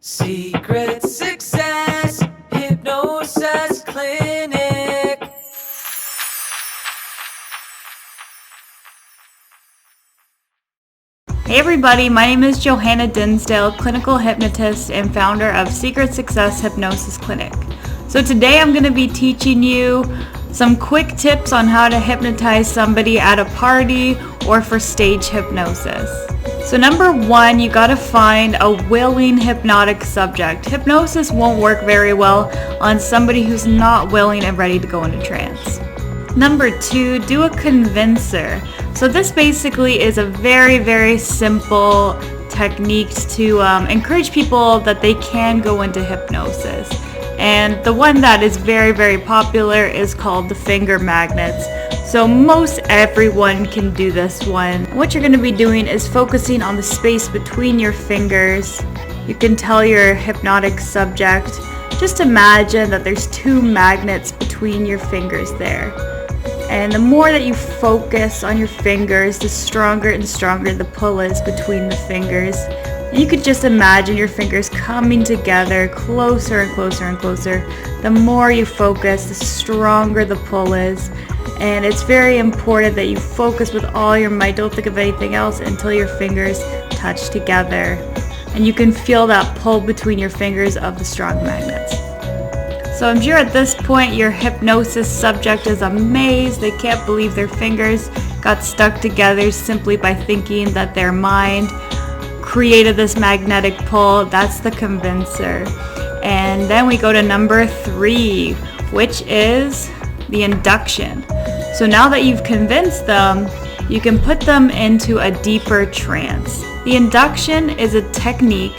Secret Success Hypnosis Clinic. Hey everybody, my name is Johanna Dinsdale, clinical hypnotist and founder of Secret Success Hypnosis Clinic. So today I'm going to be teaching you some quick tips on how to hypnotize somebody at a party or for stage hypnosis. So number one, you got to find a willing hypnotic subject. Hypnosis won't work very well on somebody who's not willing and ready to go into trance. Number two, do a convincer. So this basically is a very, very simple technique to encourage people that they can go into hypnosis. And the one that is very, very popular is called the finger magnets. So most everyone can do this one. What you're going to be doing is focusing on the space between your fingers. You can tell your hypnotic subject, just imagine that there's two magnets between your fingers there. And the more that you focus on your fingers, the stronger and stronger the pull is between the fingers. And you could just imagine your fingers coming together closer and closer and closer. The more you focus, the stronger the pull is. And it's very important that you focus with all your might. Don't think of anything else until your fingers touch together. And you can feel that pull between your fingers of the strong magnets. So I'm sure at this point your hypnosis subject is amazed. They can't believe their fingers got stuck together simply by thinking that their mind created this magnetic pull. That's the convincer. And then we go to number three, which is the induction. So now that you've convinced them, you can put them into a deeper trance. The induction is a technique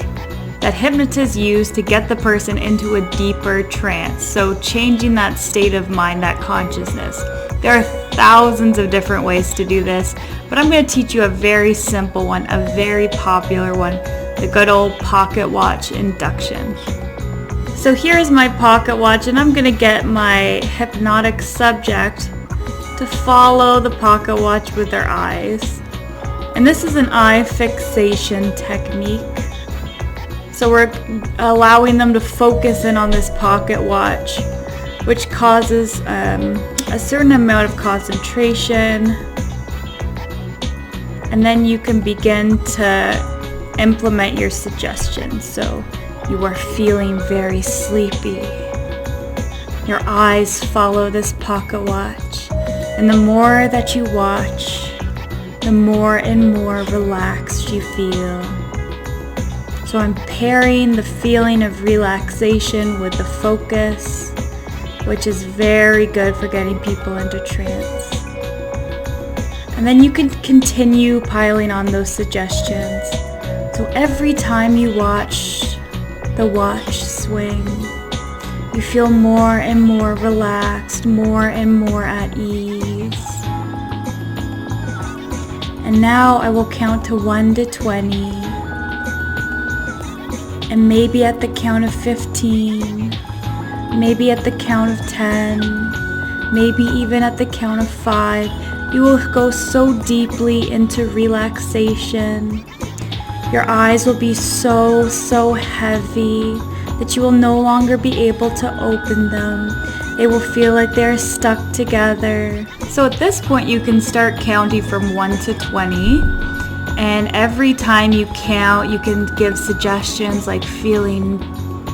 that hypnotists use to get the person into a deeper trance. So changing that state of mind, that consciousness. There are thousands of different ways to do this, but I'm going to teach you a very simple one, a very popular one, the good old pocket watch induction. So here's my pocket watch, and I'm going to get my hypnotic subject to follow the pocket watch with their eyes. And this is an eye fixation technique. So we're allowing them to focus in on this pocket watch, which causes a certain amount of concentration. And then you can begin to implement your suggestions. So you are feeling very sleepy. Your eyes follow this pocket watch. And the more that you watch, the more and more relaxed you feel. So I'm pairing the feeling of relaxation with the focus, which is very good for getting people into trance. And then you can continue piling on those suggestions. So every time you watch the watch swing, you feel more and more relaxed, more and more at ease. And now I will count to 1 to 20. And maybe at the count of 15, maybe at the count of 10, maybe even at the count of 5, you will go so deeply into relaxation. Your eyes will be so heavy that you will no longer be able to open them. They will feel like they're stuck together. So at this point you can start counting from 1 to 20. And every time you count, you can give suggestions like feeling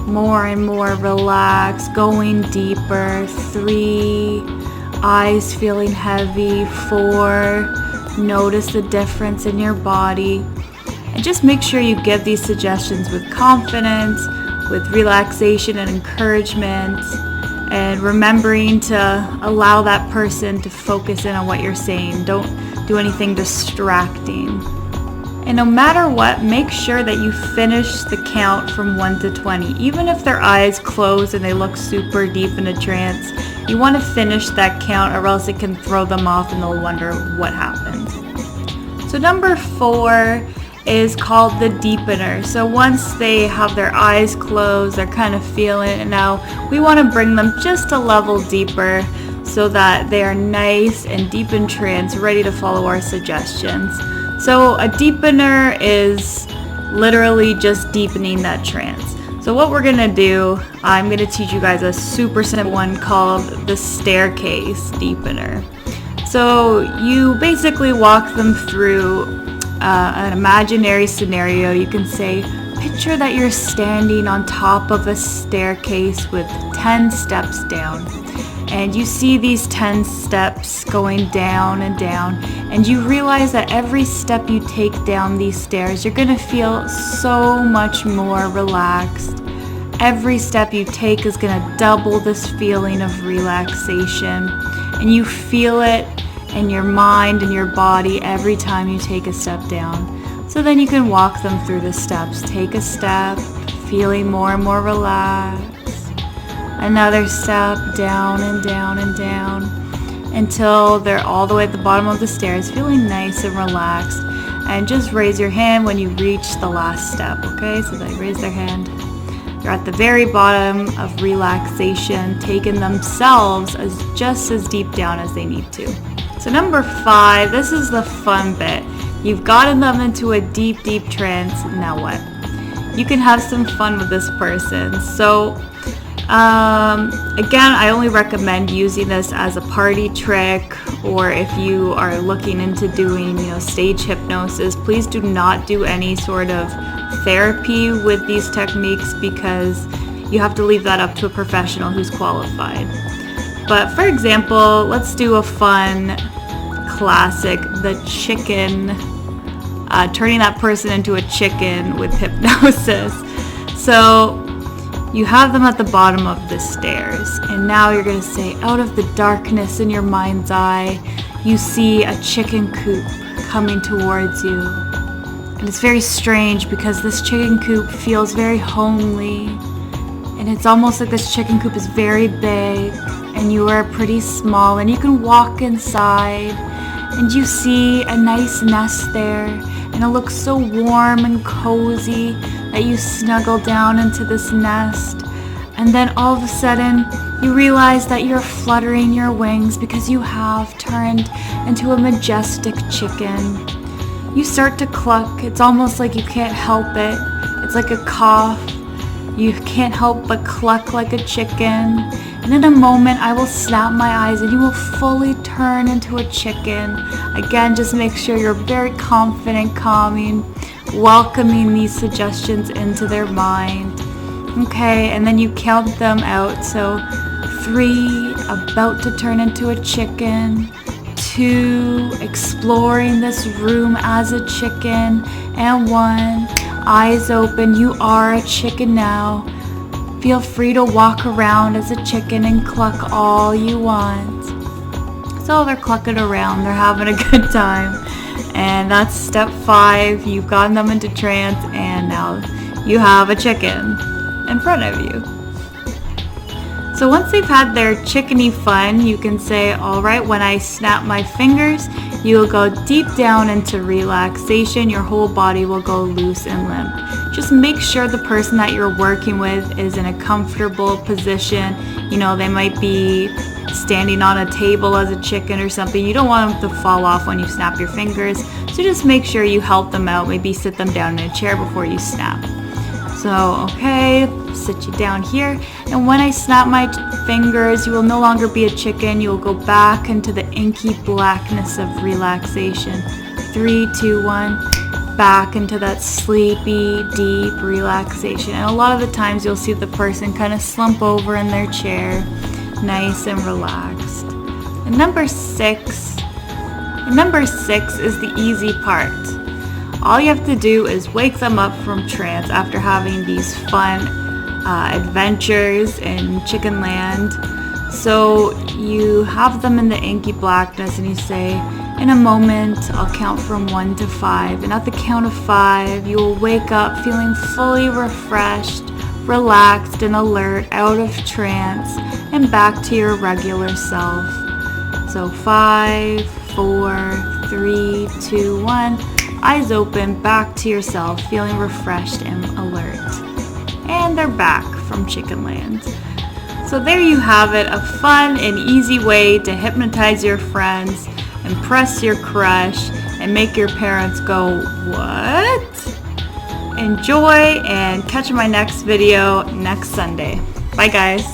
more and more relaxed, going deeper, 3, eyes feeling heavy, 4, notice the difference in your body. And just make sure you give these suggestions with confidence, with relaxation and encouragement, and remembering to allow that person to focus in on what you're saying. Don't do anything distracting. And no matter what, make sure that you finish the count from 1 to 20. Even if their eyes close and they look super deep in a trance, you want to finish that count or else it can throw them off and they'll wonder what happened. So number 4 is called the deepener. So once they have their eyes closed, they're kind of feeling it, and now we want to bring them just a level deeper so that they are nice and deep in trance, ready to follow our suggestions. So a deepener is literally just deepening that trance. So what we're gonna do, I'm gonna teach you guys a super simple one called the staircase deepener. So you basically walk them through an imaginary scenario. You can say, picture that you're standing on top of a staircase with 10 steps down. And you see these 10 steps going down and down, and you realize that every step you take down these stairs, you're gonna feel so much more relaxed. Every step you take is gonna double this feeling of relaxation, and you feel it in your mind and your body every time you take a step down. So then you can walk them through the steps. Take a step, feeling more and more relaxed. Another step, down and down and down, until they're all the way at the bottom of the stairs, feeling nice and relaxed. And just raise your hand when you reach the last step, okay? So they raise their hand. They're at the very bottom of relaxation, taking themselves just as deep down as they need to. So number 5, this is the fun bit. You've gotten them into a deep, deep trance. Now what? You can have some fun with this person. So again, I only recommend using this as a party trick, or if you are looking into doing, stage hypnosis. Please do not do any sort of therapy with these techniques, because you have to leave that up to a professional who's qualified. But for example, let's do a fun classic, the chicken, turning that person into a chicken with hypnosis. So you have them at the bottom of the stairs, and now you're going to say, out of the darkness in your mind's eye, you see a chicken coop coming towards you. And it's very strange because this chicken coop feels very homely, and it's almost like this chicken coop is very big and you are pretty small, and you can walk inside and you see a nice nest there, and it looks so warm and cozy that you snuggle down into this nest. And then all of a sudden you realize that you're fluttering your wings because you have turned into a majestic chicken. You start to cluck. It's almost like you can't help it. It's like a cough. You can't help but cluck like a chicken. And in a moment I will snap my eyes and you will fully turn into a chicken. Again, just make sure you're very confident, calming, welcoming these suggestions into their mind. Okay, and then you count them out. So 3, about to turn into a chicken. 2, exploring this room as a chicken. And 1, eyes open, you are a chicken now. Feel free to walk around as a chicken and cluck all you want. So they're clucking around, they're having a good time. And that's step 5. You've gotten them into trance, and now you have a chicken in front of you. So once they've had their chickeny fun, you can say, all right, when I snap my fingers, you'll go deep down into relaxation. Your whole body will go loose and limp. Just make sure the person that you're working with is in a comfortable position. They might be standing on a table as a chicken or something. You don't want them to fall off when you snap your fingers. So just make sure you help them out. Maybe sit them down in a chair before you snap. So, okay, sit you down here. And when I snap my fingers, you will no longer be a chicken. You will go back into the inky blackness of relaxation. 3, 2, 1. Back into that sleepy, deep relaxation. And a lot of the times you'll see the person kind of slump over in their chair, nice and relaxed. And number 6 is the easy part. All you have to do is wake them up from trance after having these fun adventures in Chicken Land. So you have them in the inky blackness and you say, in a moment, I'll count from 1 to 5. And at the count of 5, you will wake up feeling fully refreshed, relaxed and alert, out of trance, and back to your regular self. So 5, 4, 3, 2, 1. Eyes open, back to yourself, feeling refreshed and alert. And they're back from Chicken Land. So there you have it, a fun and easy way to hypnotize your friends, impress your crush, and make your parents go, what? enjoy, and catch my next video next Sunday. Bye guys.